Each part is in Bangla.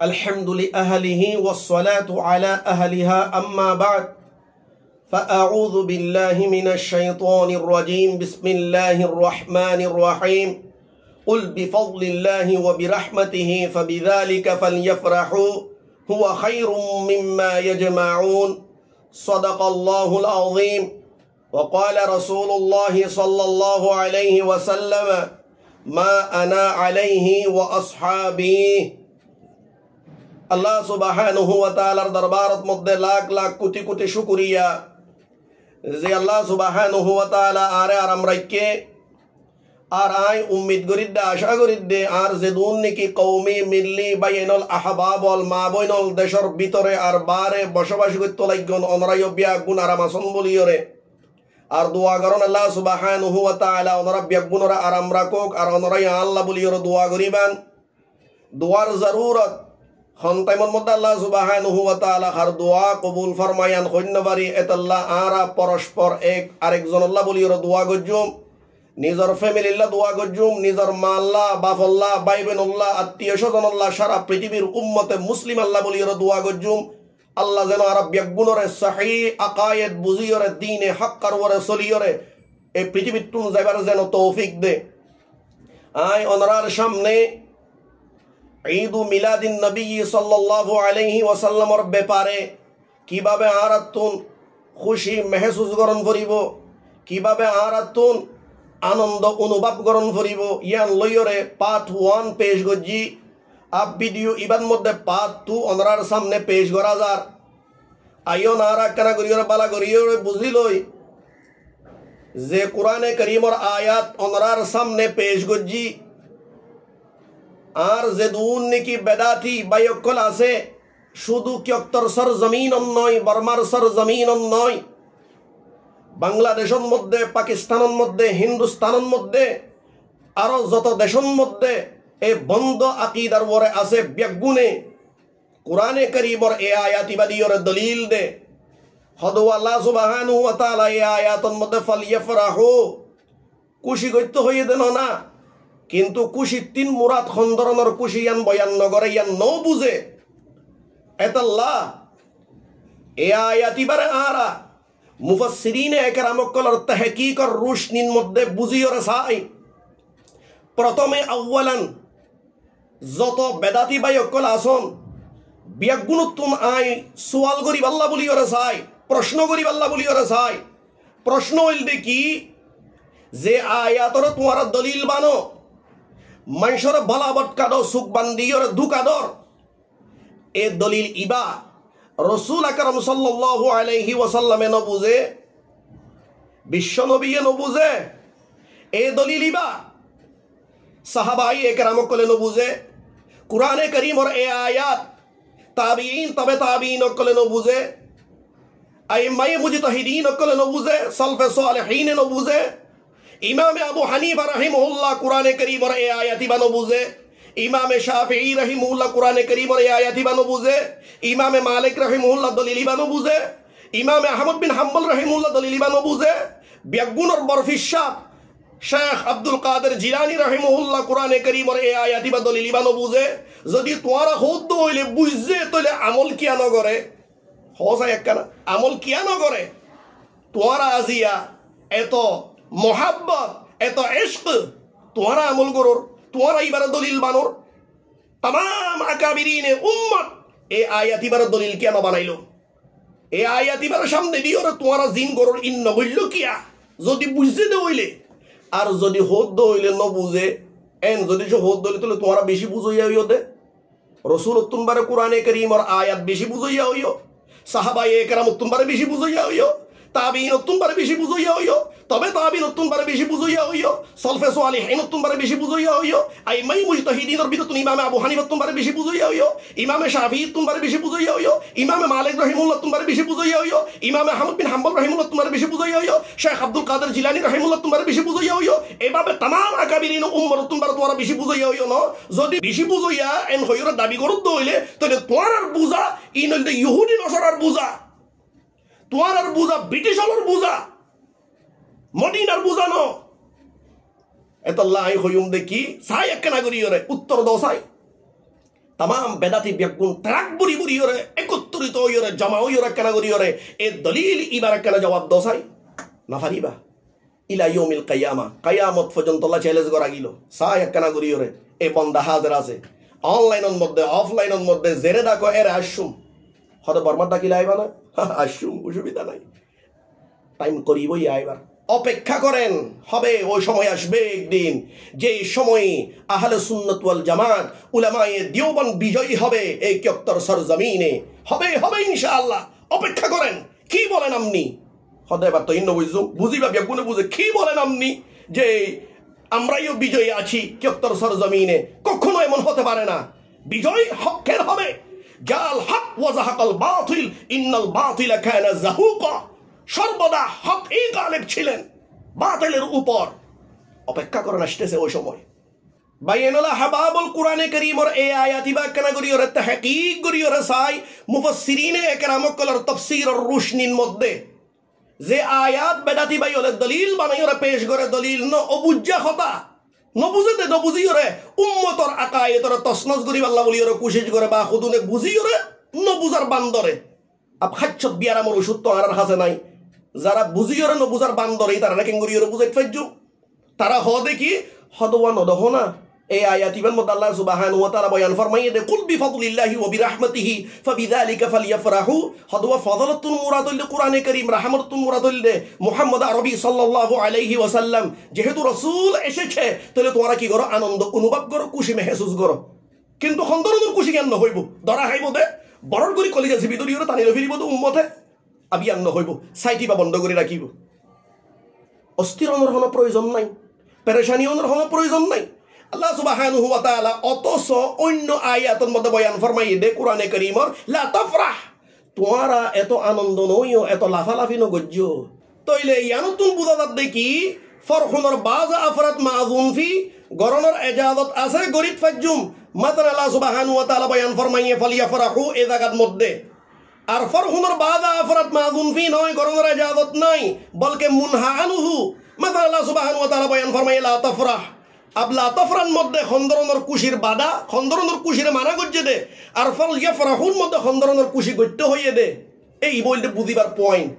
الحمد لأهله والصلاة على أهلها أما بعد فأعوذ بالله من الشيطان الرجيم بسم الله الرحمن الرحيم قل بفضل الله وبرحمته فبذلك فليفرحوا هو خير مما يجمعون صدق الله العظيم وقال رسول الله صلى الله عليه وسلم ما أنا عليه وأصحابي আল্লাহ সুবহানাহু ওয়া তাআলার দরবারত মধ্যে লাখ লাখ কোটি কোটি শুকরিয়া যে আল্লাহ সুবহানাহু ওয়া তাআলা আরে আরাম রাখে আর আই উম্মিদ গরিদ্দে আশা গরিদ্দে আর যে দুন নাকি কওমি মিল্লি বাইনল আহবাব ওয়াল মাবইনল দেশর ভিতরে আর বারে বসবাস করতে লাগন অনরায় বিয়া গুণ আরাম আসন বলিয়রে আর দোয়া করন আল্লাহ সুবহানাহু ওয়া তাআলা অনরা বিয়া গুণরা আরাম রাখুক আর অনরায় আল্লাহ বলিয়রে দোয়া করিবান দোয়ার জরুরত হন্তাইমর মধ্যে আল্লাহ সুবহানাহু ওয়া তাআলা হার দোয়া কবুল ফরমায়ান হন্যবারি এতাল্লাহ আরা পরস্পর এক আরেকজন আল্লাহ বলিয়রে দোয়া গজ্জুম নিজর ফ্যামিলিল্লাহ দোয়া গজ্জুম নিজর মাল্লাহ বাফল্লাহ বাইবেনুল্লাহ আত্মীয় স্বজনল্লাহ সারা পৃথিবীর উম্মতে মুসলিম আল্লাহ বলিয়রে দোয়া গজ্জুম আল্লাহ যেন আরব বিয়াগুণরে সহি আকায়েদ বুঝিয়রে দ্বীনে হক্কার ওরে চলিয়রে এই পৃথিবীর টুন যাইবার যেন তৌফিক দে আয় অনরার সামনে ঈদ মিলাদিন নবী সাল্লাল্লাহু আলাইহি ওয়াসাল্লামর ব্যাপারে কিভাবে আরাতুন খুশি মেহসুস করন করিব কিভাবে আরাতুন আনন্দ অনুভব করন করিব ইয়ান লইয়রে পার্ট 1 পেশ গজি আপ ভিডিও ইবান মধ্যে পার্ট 2 অনরার সামনে পেশ করা যার আইও নারা কানা করিয়রে বালা করিয়রে বুঝিলই যে কোরআনে কারীমর আয়াত অনরার সামনে পেশ গজি আর যে দুন নাকি বেদাতি বায়কল আছে শুধু কিয়ক্তর সরজমিন নয় বর্মার সরজমিন নয় বাংলাদেশের মধ্যে পাকিস্তানের মধ্যে হিন্দুস্তানের মধ্যে আরো যত দেশের মধ্যে এই বন্ধ আকিদার ওরে আছে বেগুনে কোরআনে কারীমর এই আয়াতিবাদীর দলিল দে হদু আল্লাহ সুবহানাহু ওয়া তাআলা এই আয়াতের মধ্যে ফালিয়াফরাহু খুশি করতে হইয়ে দেন না কিন্তু খুশি তিন মুরাদ খন্দরনের খুশি ইয়ান বয়ান নগরে ইয়ান নও বুঝে এতাল্লাহ এ আয়াতিবারে আরা মুফাসসিরিনে একরামকলর তাহকিকর রুশনির মধ্যে বুঝিয়রে চাই প্রথমে আউয়ালান যত বেদাতি বায়কল আসন বিয়াগুণতুন আই সুয়াল করিব আল্লাহ বলিয়রে চাই প্রশ্ন করিব আল্লাহ বলিয়রে চাই প্রশ্ন হইল দে কি যে আয়াতর তোমার দলিল বানো মানুষের বলাবট কাদো সুখ বান্দিয়র ধুকাদর এ দলিল ইবা রসুল আকরাম সাল্লাল্লাহু আলাইহি ওয়াসাল্লামে নবুজে বিশ্ব নবীয়ে নবুজে এ দলিল ইবা সাহাবাই একরাম কলে নবুজে কুরআনে কারীমর এ আয়াত তাবিঈন তবে তাবিঈন কলে নবুজে আইম্মায়ে মুজতাহিদিন কলে নবুজে সালফে সালেহিন নবুজে ইমাম আবু হানিফা রাহিমাহুল্লাহ কুরআনে কারীমর এই আয়াতি বানো বুঝে ইমাম শাফিঈ রাহিমাহুল্লাহ কুরআনে কারীমর এই আয়াতি বানো বুঝে ইমাম মালিক রাহিমাহুল্লাহ দলিল বানো বুঝে ইমাম আহমদ বিন হাম্বল রাহিমাহুল্লাহ দলিল বানো বুঝে বিয়াগুনর বরফিশা শেখ আব্দুল কাদের জিলানী রাহিমাহুল্লাহ কুরআনে কারীমর এই আয়াতি বা দলিল বানো বুঝে যদি তোরা খুদ হইলে বুঝে তাহলে আমল কিয়া ন করে হোসা একখানা আমল কিয়া ন করে তোরা আজিয়া এত মোহাব্বত এত ইশক তোমরা আমল করোর তোমরা ইবারে দলিল বানোর तमाम আকাবিরিনে উম্মত এই আয়াত ইবারে দলিল কেন বানাইলো এই আয়াত ইবারে সামনে দিও রে তোমরা জিন করোর ইন্ন বলল কিয়া যদি বুঝতে দে হইলে আর যদি হদ হইলে ন বুঝে এন যদি হদ দইলে তাহলে তোমরা বেশি বুঝাইয়া হইও দে রাসূল তুমবারে কোরআনে কারীমর আয়াত বেশি বুঝাইয়া হইও সাহাবায়ে একরাম তুমবারে বেশি বুঝাইয়া হইও তাবিঈন তুমবারে বেশি বুঝাইয়া হইও তবে তাবিঈন তুমবারে বেশি বুঝাইয়া হইও সলফে সালেহিন তুমবারে বেশি বুঝাইয়া হইও আইমাই মুজতাহিদিনের ভিতর ইমাম আবু হানিফা তুমবারে বেশি বুঝাইয়া হইও ইমাম শাফিঈ তুমবারে বেশি বুঝাইয়া হইও ইমাম মালিক রাহিমাহুল্লাহ তুমবারে বেশি বুঝাইয়া হইও ইমাম আহমদ বিন হাম্বল রাহিমাহুল্লাহ তুমবারে বেশি বুঝাইয়া হইও শেখ আব্দুল কাদের জিলানী রাহিমাহুল্লাহ তুমবারে বেশি বুঝাইয়া হইও এভাবে तमाम আকাবিরিন উম্মত তুমবারে তোমরা বেশি বুঝাইয়া হইও ন যদি বেশি বুঝাইয়া এন হইরা দাবি করত হইলে তাহলে তোমার বুঝা ইন ইহুদি নসরার বুঝা তোমার বুঝা ব্রিটিশ হলর বুঝা মদিনার বুঝানো এতল্লা আই হইম দেখি সাই একখানা করিয়রে উত্তর দশাই তাম বেদাতি ব্যাগুন ট্রাক বুড়ি বুড়িয়রে একত্রিত হইয়রে জমা হইয়রে কেনা করিয়রে এ দলিল ইবার কেনা জবাব দশাই না ফারিবা ইলা ইয়ৌমিল কিয়ামা কিয়ামত পর্যন্ত আল্লাহ চ্যালেঞ্জ করা গিল সাই একখানা করিয়রে এ বন্দা হাজার আছে অনলাইনের মধ্যে অফলাইনের মধ্যে জেরে ডাকো এর আসুম হয়তো বর্মার ডাকিলে আইবা না আসুম অসুবিধা নাই টাইম করিবই আইবার অপেক্ষা করেন হবে ওই সময় আসবে একদিন যে সময় আহলে সুন্নাত ওয়াল জামাত উলামায়ে দেওবন্দ বিজয়ী হবে এই কিয়ত্তর সরজমিনে হবে হবে ইনশাআল্লাহ অপেক্ষা করেন কি বলেন আপনি হদে এবার তো ইন্ন বুঝিবা বেগুনে বুঝে কি বলেন আপনি যে আমরাইও বিজয়ী আছি কিয়ত্তর সরজমিনে কখনো এমন হতে পারে না বিজয় হকের হবে জাল হক ওয়া যাহাকাল বাতিল ইন্নাল বাতিলা কানা যাহুকা সর্বদা হকই গালিব ছিলেন বাতিলের উপর অপেক্ষা করেন আসতেছে ওই সময় বাইনালা হাবাবুল কোরআনে কারীমর এই আয়াতিবা কেনা করিয়রে তাহকিক করিয়রে সাই মুফাসসিরিনে একরামকলর তাফসীরর রুশনির মধ্যে যে আয়াত বেদাতি বাইলে দলিল বানাইরে পেশ করে দলিল ন অবুজ্জা হতা নবুঝতে নবুঝিয়রে উম্মতর আকায়েতর তসনস করি আল্লাহ বলিয়রে কোশিশ করে বা খুদুনে বুঝিয়রে নবুজার বান্দরে আপ খাচ্ছত বিয়ারামর ওষুধ তো আর হাসে নাই যারা বুঝিয়রে নবুজার বান্দরে তারা নাকি গরিয়রে বুঝাইতে পারছো তারা হ দেখি হদওয়া নদহ না এই আয়াতিবের মধ্যে আল্লাহ সুবহানাহু ওয়া তাআলা বয়ান ফরমাইয়ে দে কুল বিফাদলিল্লাহি ওয়া বিরাহমাতিহি ফাবিযালিকা ফালইফরাহু হদওয়া ফাদলাতুল মুরাদুল কোরআনে কারীম রাহমাতুল মুরাদুল দে মুহাম্মদ আরবি সাল্লাল্লাহু আলাইহি ওয়াসাল্লাম যেহেতু রাসূল এসেছে তাহলে তোমরা কি করো আনন্দ অনুভব করো খুশি মেহসুস করো কিন্তু খন্দরুর খুশি কেন হইব ধরা খাইব দে বড় করে কলিজা জিবি দরিয়রে টানিলে ফিরিব তো উম্মতে আবিয়ান্ন হইব সাইটি বা বন্ধ করে রাখিব অস্থির হওয়ার কোনো প্রয়োজন নাই পেরেশানি হওয়ার কোনো প্রয়োজন নাই আল্লাহ সুবহানাহু ওয়া তাআলা অতস অন্য আয়াতের মধ্যে বয়ান ফরমাইয়ে দে কোরআনে কারীমর লা তাফরাহ তোমরা এত আনন্দ নইও এত লাফালাফি ন গজ্জ তইলে ইয়ানতুন বুঝাত দেখি ফরহুনর বাজ আফরাত মাযুন ফি গরনের ইজাজত আছে গরিব ফাজুম মাত্র আল্লাহ সুবহানাহু ওয়া তাআলা বয়ান ফরমাইয়ে ফালিয়াফরাহু এই জায়গার মধ্যে আর ফরহুনর বাজ আফরাত মাযুন ফি নয় গরনের ইজাজত নাই বলকে মুনহা আনহু মাত্র আল্লাহ সুবহানাহু ওয়া তাআলা বয়ান ফরমাইয়ে লা তাফরাহ আবলা তফরান মধ্যে খন্দরনের কুশির বাদা খন্দরনের কুশিরে মানা করছে দে আর ফল ইয়াফরাহুর মধ্যে খন্দরনের কুশি গত্য হইয়ে দে এই বলতে বুঝিবার পয়েন্ট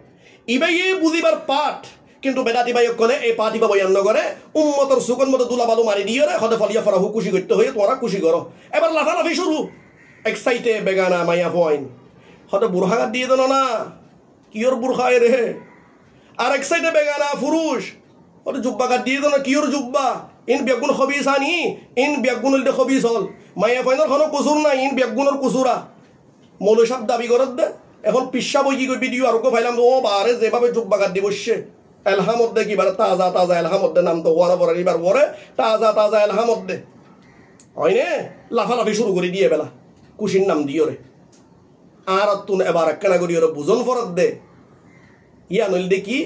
ইবাই এই বুঝিবার পাঠ কিন্তু বেদাতি ভাই কলে এই পাঠ ইবা বয়ান নগরে উম্মতর সুকন মতো দুলা বালু মারি দিয়ে রে হদে ফল ইয়াফরাহু কুশি গত্য হইয়ে তোমরা কুশি করো এবার লাফালাফি শুরু এক্সাইটে বেগানা মাইয়া পয়েন্ট হদে বুরহাগাত দিয়ে দেন না কিয়র বুরখায় রে আর এক্সাইটে বেগানা পুরুষ হদে জুব্বাগাত দিয়ে দেন কিয়র জুব্বা ইন বেগুন খবিস আনি ইন বেগুন উল্টে খবিস হল মাইয়া ফাইনার কোনো কুসুর নাই ইন বেগুনের কুসুরা মৌলই সব দাবি করত দে এখন পিসা বই কি ভিডিও আর ফাইলাম ও বারে যেভাবে জুব্বাগাত দি বসছে এলহামদ্দে কি বারে তাজা তাজা এলহামদ্দে নাম তো ওয়ানা পরে এবার পরে তাজা তাজা এলহামদ্দে হয় নে লাফালাফি শুরু করে দিয়ে বেলা কুশির নাম দিও রে আর তুন এবার একখানা করি ওরা বুঝন ফরত দে ইয়া নইল দেখি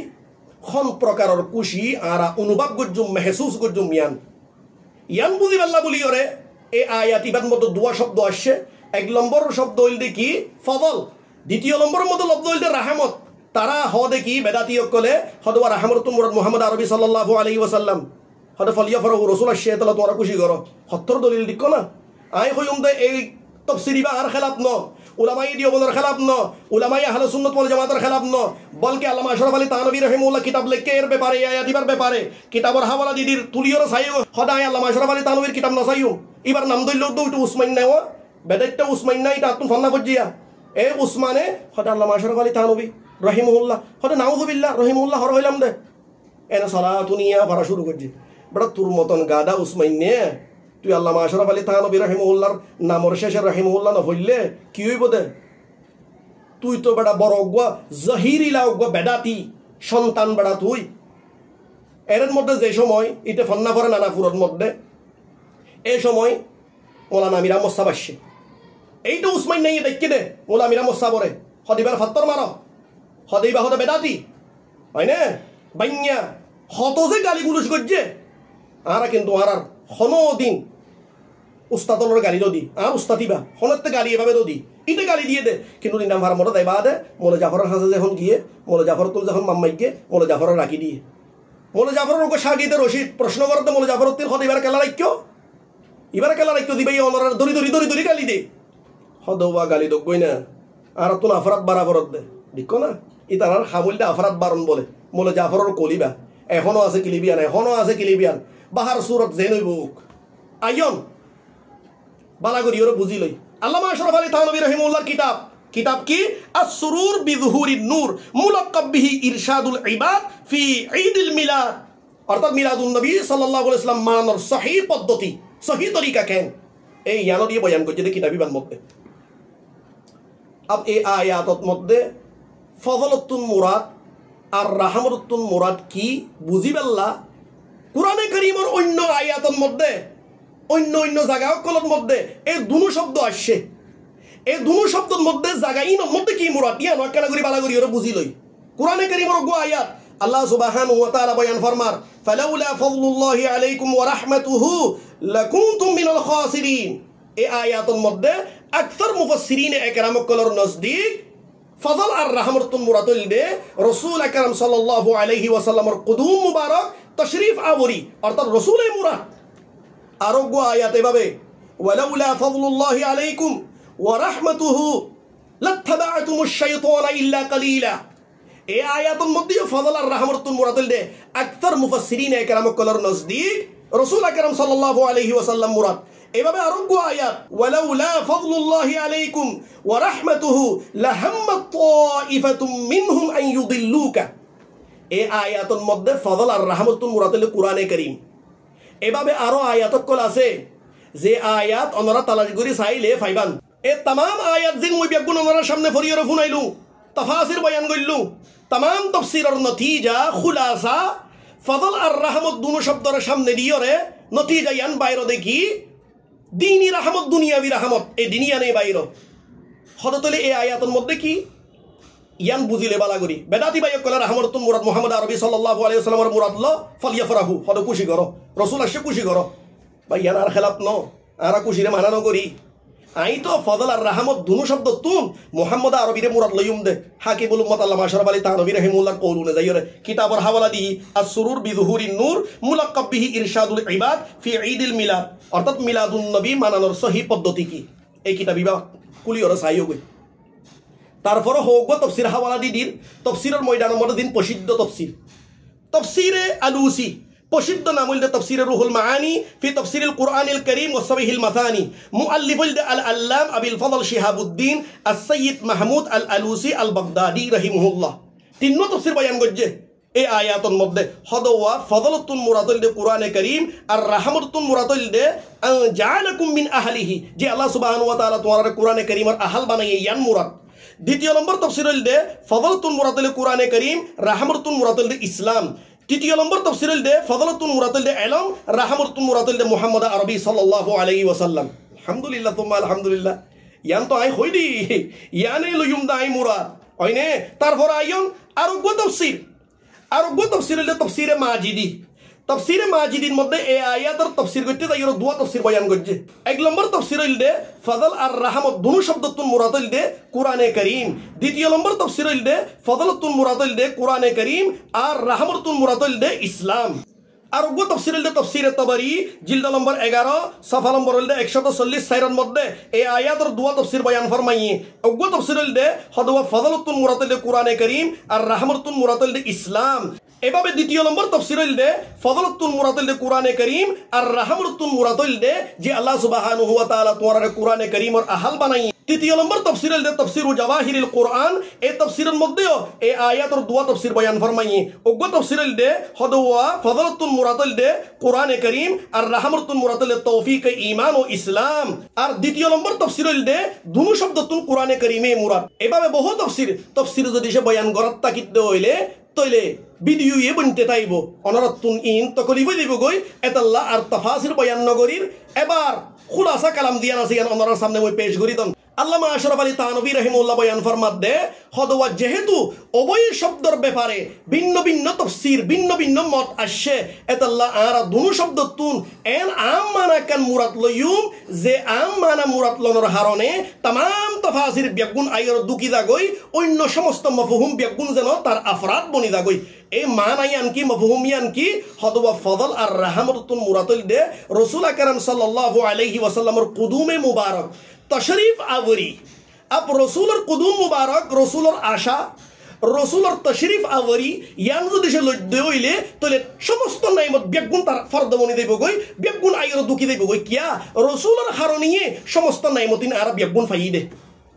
খন প্রকারের কুশি আর অনুভব গজ্জুম মেহসুস গজ্জুম ইয়ান বুঝি পাল্লা বলি ওরে এই আয়াত ইবার মতো দুয়া শব্দ আসছে এক নম্বর শব্দ হইল দেখি ফদল দ্বিতীয় নম্বরের মতো শব্দ হইল রাহমত তারা হ দেখি বেদাতি কলে হদওয়া রাহমতুল মুরাদ মুহাম্মদ আরবি সাল্লাল্লাহু আলাইহি ওয়াসাল্লাম হদ ফলিয়াফরাহু রাসূল আসছে তালা তোমরা খুশি করো সত্তর দলিল দিক না আই হইম দে এই তফসিরি বা আর খেলাপ ন উলামাই দেওবন্দের খেলাপ ন উলামাই আহলে সুন্নাত ওয়াল জামাতের খেলাপ ন বলকে আল্লামা আশরাফ আলী তানভী রাহিমাহুল্লাহ কিতাব লেখে এর ব্যাপারে এই আয়াতিবার ব্যাপারে কিতাবর হাওয়ালা দিদির তুলিয়র সাইও সদায় আল্লামা আশরাফ আলী তানভীর কিতাব না সাইও এবার নাম দইল তো একটু উসমান নেওয়া বেদাইটা উসমান নাই তা তুমি ফন্না করজিয়া এ উসমানে সদা আল্লামা আশরাফ আলী তানভী রাহিমাহুল্লাহ সদা নাউযুবিল্লাহ রাহিমাহুল্লাহ হর হইলাম দে এনে সালাতুনিয়া ভরা শুরু করজি বড় তোর মতন গাদা উসমান নে তুই আল্লামা আশরাফ আলী তানভী রাহিমাহুল্লাহর নামর শেষে রাহিমাহুল্লাহ না হইলে কি হইব দে তুই তো বেড়া বড় অজ্ঞা জহিরিলা অজ্ঞা বেদাতি সন্তান বেড়া তুই এর মধ্যে যে সময় এটা ফন্না করে নানাপুরের মধ্যে এই সময় মোলানা মিরা মোসাব আসছে এইটা উসমাইন নাই দেখি দে মোলা মিরা মোসাবরে সদিবার ফাত্তর মার সদিবা হতে বেদাতি হয় না বাইন্যা হত যে গালি গুলুস করছে আর কিন্তু আর হনো দিন উস্তাদনের গালি দি আর উস্তাদিবা হনতে গালি এভাবে দি ইতে গালি দিয়ে দে কিন্তু দিন ভাড়া মতো দেয় বা দে মোলে জাফরের হাসে যখন গিয়ে মোলে জাফর তুল যখন মাম্মাইকে মোলে জাফরের রাখি দিয়ে মোলে জাফরের ওকে শাগিদে রশিদ প্রশ্ন করতে মোলে জাফরুদ্দিন হদ এবার খেলা রাখ্য দিবে অনরার দড়ি গালি দে হদবা গালি দগই না আর তুন আফরাত বারা ফরত দে দেখো না ই তার খামুল দে আফরাত বারণ বলে মোলে জাফরের কলিবা এখনো আছে কিলিবিয়ান বাহার সুরত জেনইবুক আইয়ন বালাগরি ওরে বুঝি লই আল্লামা আশরাফ আলী থানভী রাহিমাহুল্লাহর কিতাব কি আস-সুরুর বিযুহুরিন নূর মুলাক্কাব বিহি ইরশাদুল ইবাদ ফি ঈদুল মিলাদ অর্থাৎ মিলাদুন নবী সাল্লাল্লাহু আলাইহি ওয়াসাল্লাম মানানোর সহিহ পদ্ধতি সহিহ তরিকা কেন এই ইয়ানো দিয়ে বয়ান করছে কিতাবি বান মধ্যে আব এই আয়াতত মধ্যে ফযলতুন মুরাদ আর রাহমাতুন মুরাদ কি বুঝিবাল্লা কুরআনে কারীমের অন্য আয়াতের মধ্যে অন্য জায়গাগুলোর মধ্যে এই দুনো শব্দ আসছে এই দুনো শব্দের মধ্যে জায়গাইন মধ্যে কি মুরাদ ইয়া নয় কেন করি বালাগরি ওরা বুঝি লই কুরআনে কারীমের গো আয়াত আল্লাহ সুবহানাহু ওয়া তাআলা বয়ান ফরমার ফালাউলা ফাদলুল্লাহি আলাইকুম ওয়া রাহমাতুহু লাকুনতুম মিনাল খাসিরিন এই আয়াতের মধ্যে আকসার মুফাসসিরিন একরাম কলর নজদিক ফজল আর রাহমাতুন মুরাদুল দে রাসূল আকরাম সাল্লাল্লাহু আলাইহি ওয়াসাল্লামের কুদুম মুবারক তশরিফ আবরি অর্থাৎ রাসূলের মুরাদ আরোগ্য আয়াত এভাবে ওয়ালাউলা ফাদলুল্লাহি আলাইকুম ওয়া রাহমাতুহু লাত্তাবা'তুমুশ শাইতানা ইল্লা কালিলা এই আয়াতের মধ্যে ফজল আর রাহমাতুন মুরাদুল দে আকসার মুফাসসিরিন একরাম কলর নজদিক রাসূল আকরাম সাল্লাল্লাহু আলাইহি ওয়াসাল্লাম মুরাদ এভাবে আরোগ্য আয়াত ওয়ালাউলা ফাদলুল্লাহি আলাইকুম ওয়া রাহমাতুহু লাহাম্মাত তাইফাতুম মিনহুম আন ইউদিল্লুকা এই আয়াতের মধ্যে ফজল আর রাহমাতুন মুরাদুল কুরআনে কারীম এভাবে আরো আয়াত কল আছে যে আয়াত ওনারা তালাশ করে চাইলে ফাইবান এই তাম আয়াত যে মই বেগুন ওনার সামনে ফরিয়ে ফুনাইলু তাফাসির বয়ান করলু তাম তফসিরের নতিজা খুলাসা ফজল আর রাহমত দুনো শব্দের সামনে দিয়রে নতিজা ইয়ান বাইর দেখি দিনী রাহমত দুনিয়াবি রাহমত এই দিনিয়া নেই বাইর হদতলে এই আয়াতের মধ্যে কি ইয়ান বুঝিলে বালাগরি বেদাতি বাইক কলা রাহমাতুন মুরাদ মুহাম্মদ আরবি সাল্লাল্লাহু আলাইহি ওয়াসাল্লামের মুরাদ ল ফলিয়াফরাহু হদ খুশি করো রাসূল আসে খুশি করো ভাই ইয়ান আর খেলাপ ন আর খুশিরে মানানো করি আই তো ফজল আর রাহমত দুনো শব্দ তুন মুহাম্মদ আরবিরে মুরাদ লইম দে হাকিবুল উম্মাত আল্লামা আশরাফ আলী থানভী রাহিমাহুল্লাহর কওলুনে যাইরে কিতাবের হাওয়ালা দি আস-সুরুর বিযুহুরিন নূর মুলাক্কাব বিহি ইরশাদুল ইবাদ ফি ঈদুল মিলাদ অর্থাৎ মিলাদুন নবী মানানোর সহিহ পদ্ধতি কি এই কিতাবিবা কুলিয়রে চাইও গই তারপরে হোক তফসির হাওয়ালা দি দিন তফসিরের ময়দানের মধ্যে দিন প্রসিদ্ধ তফসিরে আলুসি প্রসিদ্ধ নাম হইল তফসিরে রুহুল মাআনি ফি তফসিরিল কুরআনিল কারীম ওয়া সহিহিল মাথানি মুআল্লিফ হইল আল আল্লাম আবিল ফদল শিহাবুদ্দিন আস-সাইয়্যিদ মাহমুদ আল আলুসি আল বাগদাদি রাহিমাহুল্লাহ তিন তফসির বয়ান করছে এই আয়াতের মধ্যে হদওয়া ফদলতুন মুরাদুল দে কুরআনে কারীম আর রাহমাতুন মুরাদুল দে জাআলাকুম মিন আহলিহি যে আল্লাহ সুবহানাহু ওয়া তাআলা তোমার কুরআনে কারীমের আহল বানাইয়ে ইয়ান মুরাদ দ্বিতীয় নম্বর তফসির হইল দে ফদলতুন মুরাদুল কুরআনে কারীম রাহমাতুন মুরাদুল দে ইসলাম তৃতীয় নম্বর তফসির হইল দে ফদলতুন মুরাদুল দে ইলম রাহমাতুন মুরাদুল দে মুহাম্মদ আরবি সাল্লাল্লাহু আলাইহি ওয়াসাল্লাম আলহামদুলিল্লাহ তুম্মা আলহামদুলিল্লাহ ইয়ান তো আই হইদি ইয়ানে লইম দাই মুরাদ হয়নে তারপর আইয়ন আরোগ্য তফসির হইল তফসিরে মাজিদি তফসিরে মাজিদির মধ্যে এই আয়াতের তফসির করতে তাই দুয়া তফসির বয়ান করছে এক নম্বর তফসির হইল দে ফজল আর রাহমত দুনো শব্দতুন মুরাদ হইল দে কুরআনে কারীম দ্বিতীয় নম্বর তফসির হইল দে ফজলতুন মুরাদ হইল দে কুরআনে কারীম আর রাহমতুন মুরাদ হইল দে ইসলাম আর উগ্র তফসির হইল দে তফসিরে তাবারি জিলদ নম্বর 11 সফা নম্বর হইল দে 140 সাইরের মধ্যে এই আয়াতের দুয়া তফসির বয়ান ফরমাইয়ে উগ্র তফসির হইল দে হদওয়া ফজলতুন মুরাদ হইল দে কুরআনে কারীম আর রাহমতুন মুরাদ হইল দে ইসলাম এভাবে দ্বিতীয় নম্বর তফসির হইল দে ফজলতুন মুরাদ হইল দে কুরআনে কারীম আর রাহমাতুন মুরাদ হইল দে যে আল্লাহ সুবহানাহু ওয়া তাআলা তোমার কুরআনে কারীমের আহল বানাই তৃতীয় নম্বর তফসির হইল দে তাফসীরু জাওয়াহিরিল কুরআন এই তাফসীরের মধ্যেও এই আয়াতের দুয়া তাফসীর বয়ান ফরমাইয়ে উগ্র তাফসীর হইল দে হদওয়া ফজলতুন মুরাদ হইল দে কুরআনে কারীম আর রাহমাতুন মুরাদ হইল তৌফিক ঈমান ও ইসলাম আর দ্বিতীয় নম্বর তফসীর হইল দে দুনো শব্দতুন কুরআনে কারীমে মুরাদ এভাবে বহু তফসীর যদি সে বয়ান গরাত তাকিতে হইলে তইলে ভিডিও এ বনতে তাইব অনরতুন ইন তকলিব দিব গই এতাল্লাহ আর তাফাসির বয়ান নগরীর এবার খুলাসা কালাম দিয়া আছে অনরার সামনে মই পেশ করি দন আল্লামা আশরাফ আলী তানভী রাহিমাহুল্লাহ বয়ান ফরমাত দে হদওয়া যেহেতু উভয় শব্দের ব্যাপারে ভিন্ন ভিন্ন তাফসীর ভিন্ন ভিন্ন মত আসছে এতাল্লাহ আর দুনো শব্দ তুন এন আম মানা কান মুরাদ লয়ুম যে আম মানা মুরাদ লনর হারণে तमाम তাফসীর বিয়াগুন আইর দুকি দাগই অন্য সমস্ত মাফহুম বিয়াগুন যেন তার আফরাদ বনি দাগই এই মানায়ান কি মফহুমিয়ান কি হদওয়া ফদল আর রাহমাতুন মুরাতুল দে রাসূল আকরাম সাল্লাল্লাহু আলাইহি ওয়াসাল্লামের কুদুমে মুবারক तशरीफ आवरी अब रसूलर कुदुम मुबारक रसूलर आशा रसूलर तशरीफ आवरी यान যদি সে লজ্জা হইলে তাহলে সমস্ত নাইমত বেগুন তার ফরদমনি দেব গই বেগুন আইর দুকি দেব গই কিয়া রসুলর হারনিয়ে সমস্ত নাইমতিন আর বেগুন ফাই দে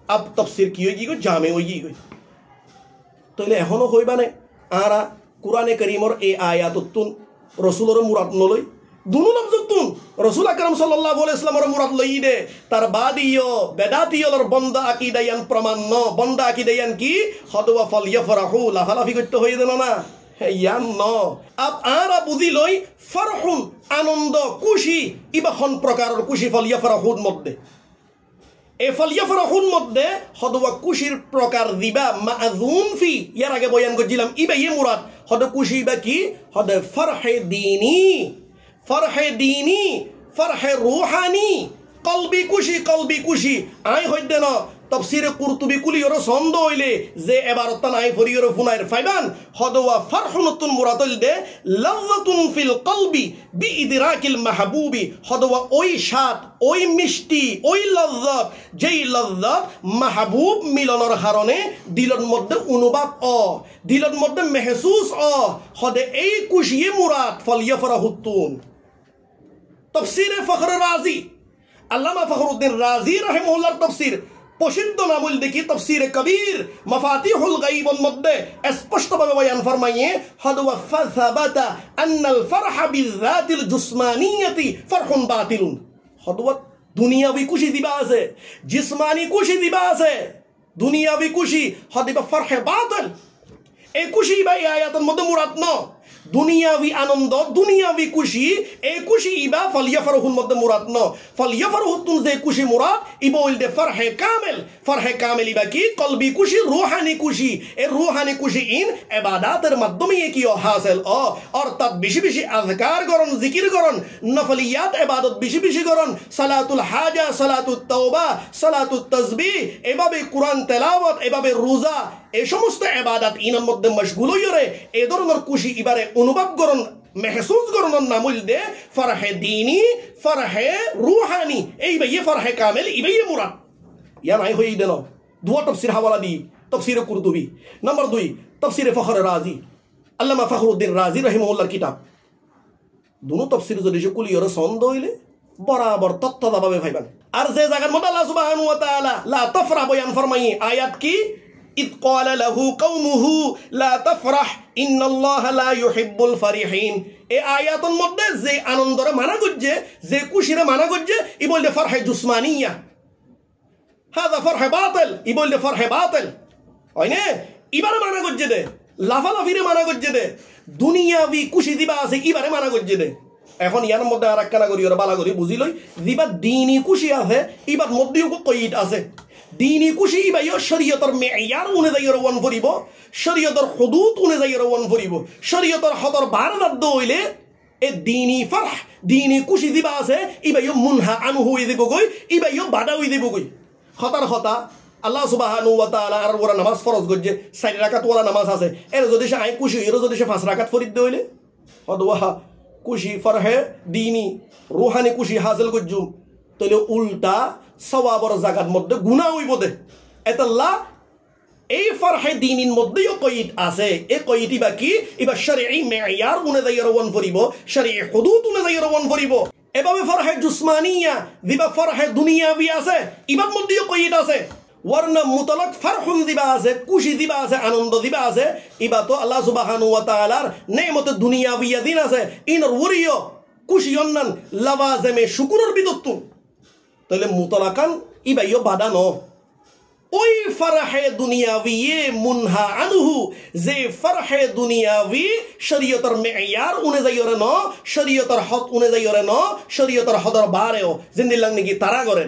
আব তাফসীর কি হই গই জামে হই গই তাহলে এখনো হইবা না আরা কুরআনে কারীমর এই আয়াতুতুন রসুলর মুরাদ নলই দুনো লফজতুন রাসূল আকরাম সাল্লাল্লাহু আলাইহি ওয়াসাল্লামের মুরাদ লইদে তার বাদিও বেদাতিয়র বন্দা আকীদায়ান প্রমাণ ন বন্দা আকীদায়ান কি হদওয়া ফালইফরাহু লাফালাফি করতে হই দেন না ইয়ান ন আপ আরা বুঝি লই ফরহুন আনন্দ খুশি ইবাখন প্রকারের খুশি ফালইফরাহুর মধ্যে এই ফালইফরাহুর মধ্যে হদওয়া খুশির প্রকার দিবা মাযুন ফি ইয়ার আগে বয়ান করছিলাম ইবাই মুরাদ হদ খুশি বা কি হদ ফরহে দীনি फरहे दीनी फरहे रूहानी कल्बी खुशी आई हइदे न तफसीर कुरतुबी कुलियर छंद हइले जे एबारतन आई फरियर फुनाइर फाइबान हदवा फरहुनुतुन मुरादल दे लज्जातुन फिल कल्बी बिइदराकिल महबूबी हदवा ओई सात ओई मिष्टी ओई लज्जत जेई लज्जत महबूब मिलनर हारणे दिलर मध्य अनुभव दिलर मध्य महसूस हदे এই খুশিয়ে মুরাদ ফলিয়াফরাহুতুন तफसीर फखर राजी अल्लामा फखरुद्दीन राजी रहमहुल्लाह तफसीर प्रसिद्ध नामुल देखी तफसीर कबीर मफातिहुल गाइबुल मध्य स्पष्टভাবে বয়ান फरमाइए हदवा फसबता अन्नल फरह बिज़ातिल जुस्मानियति फरहुन बातिलुन हदवा दुनियावी खुशी दिबा আছে जिस्मानी खुशी दिबा আছে दुनियावी खुशी हदवा फरह बातिल এই খুশি ভাই আয়াতের মধ্যে মুরাদ ন দুনিয়াবি আনন্দ দুনিয়াবি খুশি এই খুশি ইবা ফালিয়াফরাহুর মধ্যে মুরাদ ন ফালিয়াফরাহুতুন যে খুশি মুরাদ ইবা হইল ফারহে কামেল ইবা কি কলবি খুশি রূহানি খুশি এই রূহানি খুশি ইন ইবাদতের মাধ্যমে কি হাসিল অর্থাৎ বেশি বেশি আযকার করন জিকির করন নফলিয়াত ইবাদত বেশি বেশি করন সালাতুল হাজা সালাতুত তাওবা সালাতুত তাসবিহ এভাবে কুরআন তেলাওয়াত এভাবে রোজা এই সমস্ত ইবাদত ইনের মধ্যে মশগুল হইরে এই ধরনের খুশি ইবারে অনুভব করন महसूस करन नामुल दे फरहे दीनी फरहे रूहानी এই ভাইয়ে फरहे कामिल ইবাইয়ে মুরাদ ইয়া নাই হই দেন দুয়া তাফসীর হাওয়ালা দি তাফসীর কুরতুবী নাম্বার 2 তাফসীর ফখর রাজি আল্লামা ফখরুদ্দিন রাজি রাহিমাহুল্লাহর কিতাব দুনো তাফসীর যদি কুলিয়র ছন্দ হইলে বরাবর তত্ত্বভাবে ভাইবান আর যে জায়গার মধ্যে আল্লাহ সুবহানাহু ওয়া তাআলা লা তাফরা বয়ান ফরমাই আয়াত কি إذ قال له قومه لا تفرح إن الله لا يحب الفرحين এই আয়াতের মধ্যে যে আনন্দরে মানা করছে যে খুশিরে মানা করছে ই বলতে ফরহে জুসমানিয়া হাদা ফরহে বাতিল ই বলতে ফরহে বাতিল হয় না ইবারে মানা করছে দে লাফালাফিরে মানা করছে দে দুনিয়াবি খুশি দিবা আছে ইবারে মানা করছে দে এখন ইয়ার মধ্যে আর একখানা করি ওরা বালা করি বুঝি লই দিবা দিনী খুশি আছে ইবার মধ্যেও কইট আছে دینی خوشی باید شریعتر معیار اونه دایر وان فریبو شریعتر حدود اونه دایر وان فریبو شریعتر حضر بارد دویله دینی فرح دینی خوشی دی باسه ای باید منها عنه ہوئی دی بگوی ای باید باداوی دی بگوی خطر خطا আল্লাহ সুবহানাহু ওয়া তাআলা আর ওরা নামাজ ফরজ করছে 4 রাকাত ওয়ালা নামাজ আছে এর যদি সে আই খুশি এর যদি সে 5 রাকাত ফরিদ দইলে অদওয়া খুশি ফরহে দীনি রূহানি খুশি হাসিল করজুম তাহলে উল্টা সওয়াবর জাগাত মধ্যে গুনাহ হইব দে এতাল্লাহ এই ফরহে দীনির মধ্যেও কয়িদ আছে এই কয়িদি বাকি ইবা শরঈ মেয়ার অনুযায়ী রওয়ান করিব শরঈ হুদুদ অনুযায়ী রওয়ান করিব এভাবে ফরহে জুসমানিয়া দিবা ফরহে দুনিয়াবি আছে ইবার মধ্যেও কয়িদ আছে ওয়ারনা মুতলাক ফরহুন দিবা আছে খুশি দিবা আছে আনন্দ দিবা আছে ইবা তো আল্লাহ সুবহানাহু ওয়া তাআলার নেমতে দুনিয়াবি দিন আছে ইনর ওরিও খুশি অন্নান লাওয়াজমে শুকরের বিদতুন তাহলে মুতলাকান ইবাইও বাদা ন ওই ফরহে দুনিয়াবি মুনহা আনহু যে ফরহে দুনিয়াবি শরীয়তের মেয়ার অনুযায়ী রে ন শরীয়তের হক অনুযায়ী রে ন শরীয়তের হদর বারেও জিন্দিল্লাহ নাকি তারা করে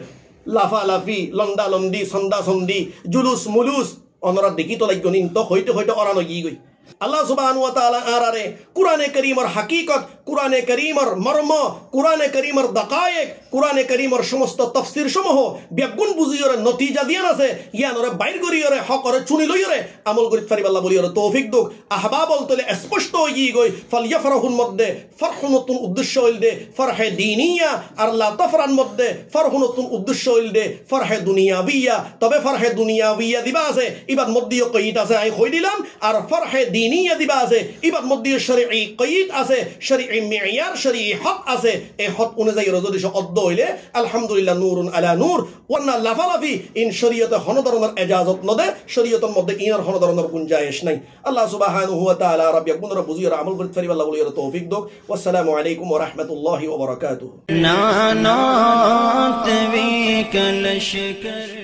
লাফালাফি লন্ডালন্দি সন্দাসন্দি জুলুস মুলুস অনরা দেখি তো লাগবে নিন তো হইতে হইতে অরানো গিয়ে গই আল্লাহ সুবহানাহু ওয়া তাআলা আরারে কুরআনে কারীমের হাকিকত কুরআনে কারীমের মর্ম কুরআনে কারীমের দাকায়েক কুরআনে কারীমের সমস্ত তাফসীর সমূহ ব্যাগুণ বুঝিয়রে নতিজা দিয়ান আছে ইয়ানরে বাইর করিয়রে হকরে চুনি লইয়রে আমল করিত পারিব আল্লাহ বলিয়রে তৌফিক দুক আহবাবল তলে স্পষ্ট হই গই ফালইফরাহুল মধ্যে ফরহুনতুন উদ্দেশ্য হইল দে ফরহে দীনিয়া আর লা তাফরান মধ্যে ফরহুনতুন উদ্দেশ্য হইল দে ফরহে দুনিয়াবিয়া তবে ফরহে দুনিয়াবিয়া দিবা আছে ইবাদ মধ্যেও কইত আছে আই কই দিলাম আর ফরহে দীনিয়া দিবা আছে ইবাদ মধ্যে শরঈ কইত আছে শরঈ মিয়ার শরঈ হক আছে এই হক অনুযায়ী যদি অদ্দ হইলে আলহামদুলিল্লাহ নূরুন আলা নূর ওয়ান্না লাফালাফি ইন শরীয়তে হন ধরনের ইজাজত নদে শরীয়তের মধ্যে ইনার হন ধরনের গুঞ্জাইশ নাই আল্লাহ সুবহানাহু ওয়া তাআলা রাব্বিয়া গুনরা বুঝিয়রা আমল করিত পারিব আল্লাহ বলিয়রা তৌফিক দক ওয়াসসালামু আলাইকুম ওয়া রাহমাতুল্লাহি ওয়া বারাকাতুহু নানাত বিকা লশকর